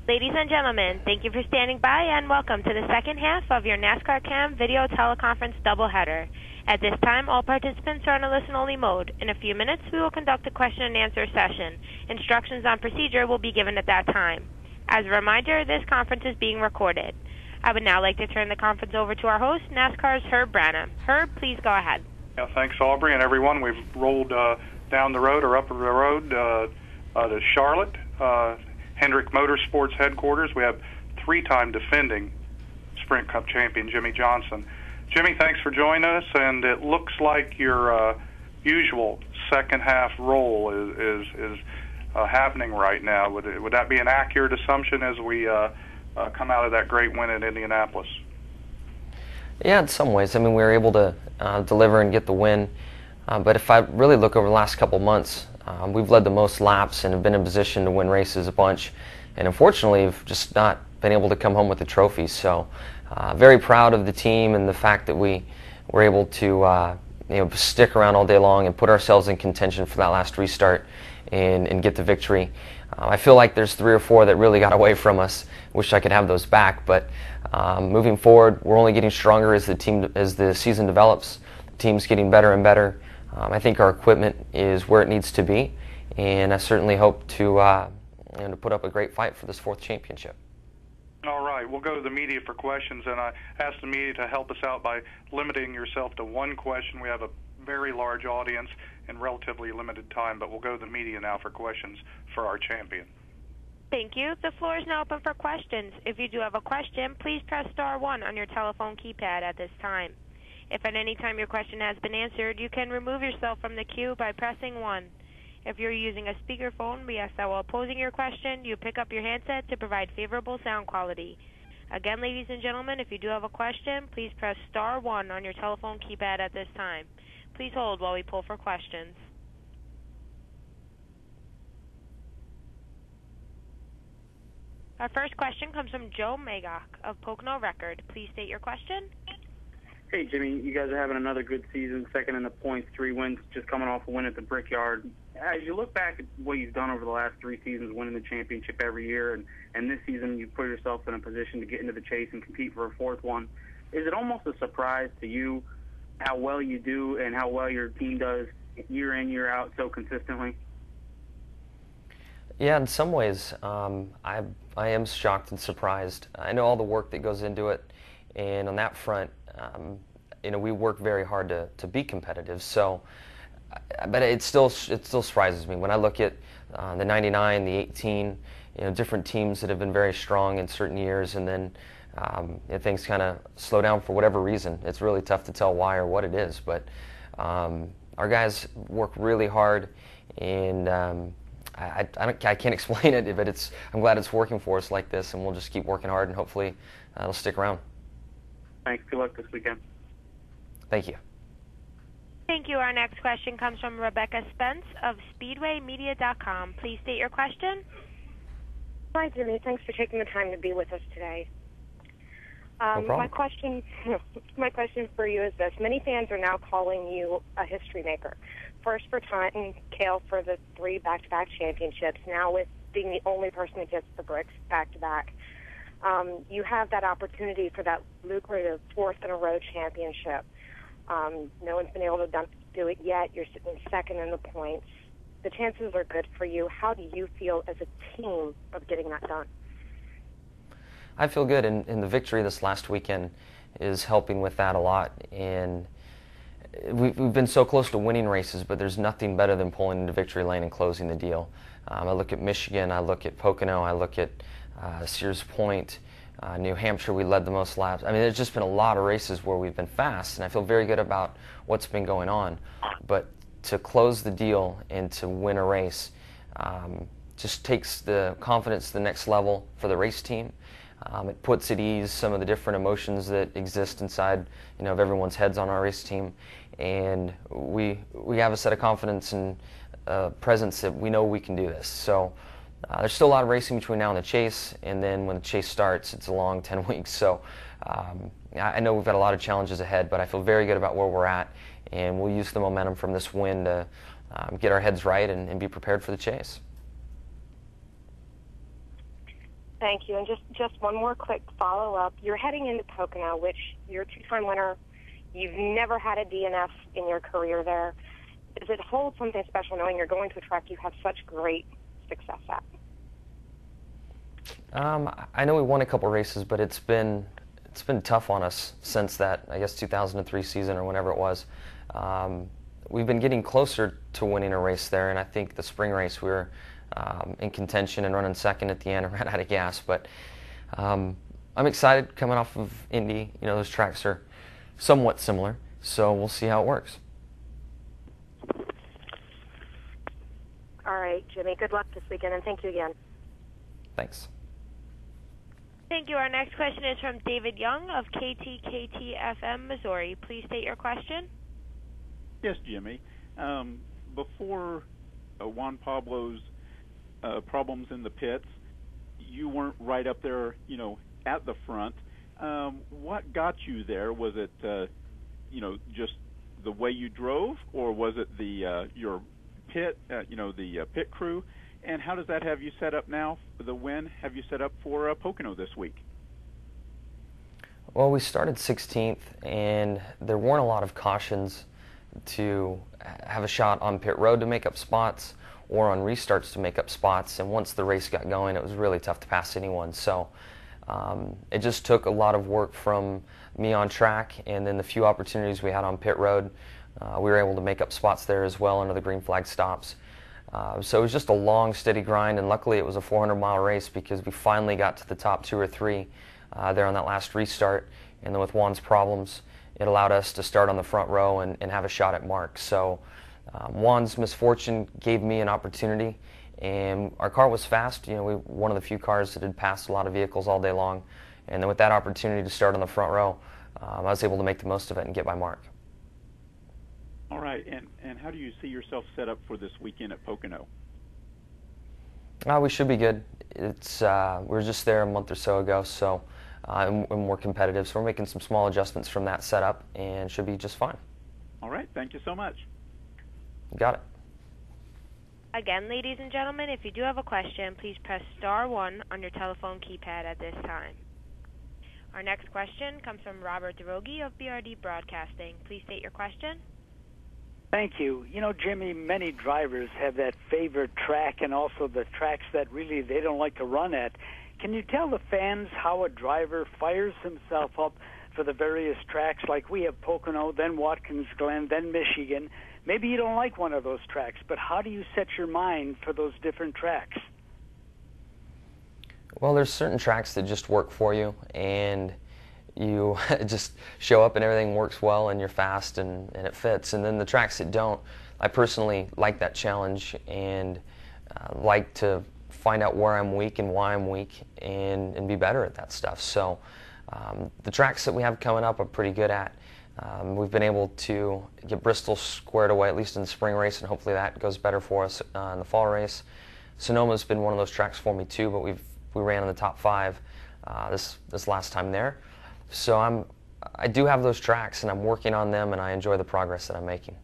Ladies and gentlemen, thank you for standing by and welcome to the second half of your NASCAR Cam video teleconference doubleheader. At this time, all participants are in a listen-only mode. In a few minutes, we will conduct a question-and-answer session. Instructions on procedure will be given at that time. As a reminder, this conference is being recorded. I would now like to turn the conference over to our host, NASCAR's Herb Branham. Herb, please go ahead. Yeah, thanks, Aubrey, and everyone. We've rolled down the road or up the road to Charlotte, Hendrick Motorsports headquarters. We have three-time defending Sprint Cup champion Jimmie Johnson. Jimmie, thanks for joining us, and it looks like your usual second-half role is happening right now. Would that be an accurate assumption as we come out of that great win at Indianapolis? Yeah, in some ways. I mean, we were able to deliver and get the win. But if I really look over the last couple months, we've led the most laps and have been in position to win races a bunch. And unfortunately, we've just not been able to come home with the trophy. So very proud of the team and the fact that we were able to stick around all day long and put ourselves in contention for that last restart and get the victory. I feel like there's 3 or 4 that really got away from us. Wish I could have those back, but moving forward, we're only getting stronger as the season develops. The team's getting better and better. I think our equipment is where it needs to be, and I certainly hope to put up a great fight for this 4th championship. All right, we'll go to the media for questions, and I ask the media to help us out by limiting yourself to one question. We have a very large audience in relatively limited time, but we'll go to the media now for questions for our champion. Thank you. The floor is now open for questions. If you do have a question, please press star 1 on your telephone keypad at this time. If at any time your question has been answered, you can remove yourself from the queue by pressing 1. If you're using a speakerphone, we ask that while posing your question, you pick up your handset to provide favorable sound quality. Again, ladies and gentlemen, if you do have a question, please press star 1 on your telephone keypad at this time. Please hold while we pull for questions. Our first question comes from Joe Magach of Pocono Record. Please state your question. Hey, Jimmie, you guys are having another good season, second in the points, 3 wins, just coming off a win at the Brickyard. As you look back at what you've done over the last 3 seasons, winning the championship every year, and this season you put yourself in a position to get into the chase and compete for a 4th one, is it almost a surprise to you how well you do and how well your team does year in, year out so consistently? Yeah, in some ways, I am shocked and surprised. I know all the work that goes into it, and on that front, we work very hard to be competitive. So, but it still surprises me when I look at the '99, the '18, different teams that have been very strong in certain years, and then things kind of slow down for whatever reason. It's really tough to tell why or what it is, but our guys work really hard, and I can't explain it, but I'm glad it's working for us like this, and we'll just keep working hard, and hopefully it'll stick around. Thanks. Good luck this weekend. Thank you. Thank you. Our next question comes from Rebecca Spence of SpeedwayMedia.com. Please state your question. Hi, Jimmie. Thanks for taking the time to be with us today. No problem. My question for you is this. Many fans are now calling you a history maker. First for Taunton, Cale for the 3 back-to-back championships, now with being the only person who gets the bricks back-to-back. You have that opportunity for that lucrative 4th-in-a-row championship. No one's been able to do it yet. You're sitting second in the points. The chances are good for you. How do you feel as a team of getting that done? I feel good, and the victory this last weekend is helping with that a lot. And we've been so close to winning races, but there's nothing better than pulling into victory lane and closing the deal. I look at Michigan, I look at Pocono, I look at Sears Point, New Hampshire, we led the most laps. I mean, there's just been a lot of races where we've been fast, and I feel very good about what's been going on. But to close the deal and to win a race just takes the confidence to the next level for the race team. It puts at ease some of the different emotions that exist inside, of everyone's heads on our race team, and we have a set of confidence and presence that we know we can do this. So there's still a lot of racing between now and the chase, and then when the chase starts, it's a long 10 weeks. So I know we've got a lot of challenges ahead, but I feel very good about where we're at, and we'll use the momentum from this win to get our heads right and be prepared for the chase. Thank you. And just one more quick follow-up. You're heading into Pocono, which you're a two-time winner. You've never had a DNF in your career there. Does it hold something special knowing you're going to a track you have such great success at? I know we won a couple races, but it's been tough on us since that, I guess, 2003 season or whenever it was. We've been getting closer to winning a race there, and I think the spring race we were in contention and running second at the end and ran out of gas. But I'm excited coming off of Indy. You know, those tracks are somewhat similar, so we'll see how it works. All right, Jimmy, good luck this weekend, and thank you again. Thanks. Thank you. Our next question is from David Young of KTKT-FM, Missouri. Please state your question. Yes, Jimmy. Before Juan Pablo's problems in the pits, you weren't right up there, you know, at the front. What got you there? Was it, you know, just the way you drove, or was it the your pit, the pit crew? And how does that have you set up now for the win? Have you set up for Pocono this week? Well, we started 16th, and there weren't a lot of cautions to have a shot on pit road to make up spots or on restarts to make up spots. And once the race got going, it was really tough to pass anyone. So it just took a lot of work from me on track, and then the few opportunities we had on pit road, we were able to make up spots there as well under the green flag stops. So it was just a long, steady grind, and luckily it was a 400-mile race because we finally got to the top 2 or 3 there on that last restart. And then with Juan's problems, it allowed us to start on the front row and have a shot at Mark. So Juan's misfortune gave me an opportunity, and our car was fast. You know, we one of the few cars that had passed a lot of vehicles all day long. And then with that opportunity to start on the front row, I was able to make the most of it and get by Mark. All right, and how do you see yourself set up for this weekend at Pocono? We should be good. It's we were just there a month or so ago, so and we're competitive. So we're making some small adjustments from that setup, and should be just fine. All right, thank you so much. You got it. Again, ladies and gentlemen, if you do have a question, please press star 1 on your telephone keypad at this time. Our next question comes from Robert DeRogi of BRD Broadcasting. Please state your question. Thank you. You know, Jimmy, many drivers have that favorite track and also the tracks that really they don't like to run at. Can you tell the fans how a driver fires himself up for the various tracks? Like we have Pocono, then Watkins Glen, then Michigan. Maybe you don't like one of those tracks, but how do you set your mind for those different tracks? Well, there's certain tracks that just work for you, and you just show up and everything works well and you're fast and it fits. And then the tracks that don't, I personally like that challenge and like to find out where I'm weak and why I'm weak and be better at that stuff. So the tracks that we have coming up I'm pretty good at. We've been able to get Bristol squared away, at least in the spring race, and hopefully that goes better for us in the fall race. Sonoma's been one of those tracks for me too, but we ran in the top 5 this last time there. So I do have those tracks, and I'm working on them, and I enjoy the progress that I'm making.